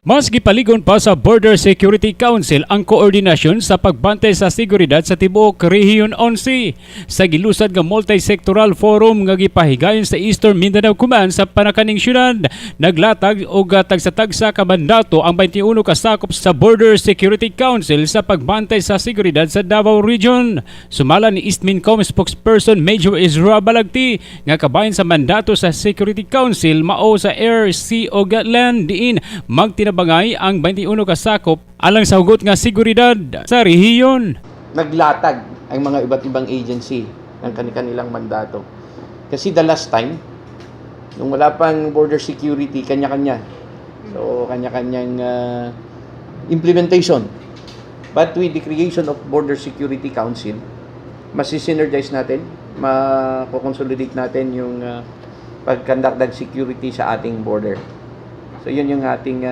Mas gipaligon pa sa Border Security Council ang koordinasyon sa pagbantay sa seguridad sa tibuok Rehiyon 11 sa gilusad nga multi-sectoral forum nga gipahigayon sa Eastern Mindanao Command sa panakaning syudad. Naglatag og tagsa-tagsa ka mandato ang 21 kasakop sa Border Security Council sa pagbantay sa seguridad sa Davao Region. Sumala ni EastMincom spokesperson Major Ezra Balagti nga kabahin sa mandato sa Security Council mao sa Air, Sea o Land diin magtinabangay ang 21 kasakop alang sa hugot nga seguridad sa rehiyon. Naglatag ang mga iba't ibang agency ng kanilang mandato. Kasi the last time, nung wala pang border security, kanya-kanya. So, kanya-kanyang implementation. But with the creation of Border Security Council, masisynergize natin, makoconsolidate natin yung pagkandak ng security sa ating border. So, yun yung ating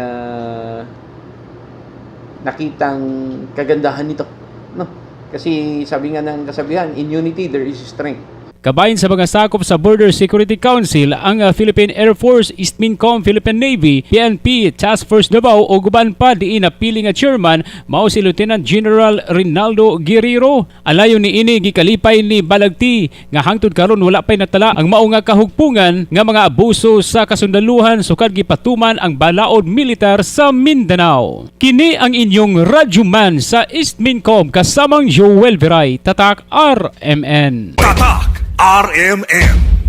nakitang kagandahan nito. No? Kasi sabi nga ng kasabihan, in unity there is strength. Kabahin sa mga sakop sa Border Security Council ang Philippine Air Force, EastMincom, Philippine Navy, PNP, Task Force Davao o guban pa diin na pili nga chairman mao si Lieutenant General Rinaldo Guerrero. Alayon ni ini gikalipay ni Balagti nga hangtod karon wala pay natala ang mao nga kahugpungan nga mga abuso sa kasundaluhan sukad gipatuman ang balaod militar sa Mindanao. Kini ang inyong radyoman sa EastMincom kasamang Joel Veray, Tatak RMN. Tatak RMN.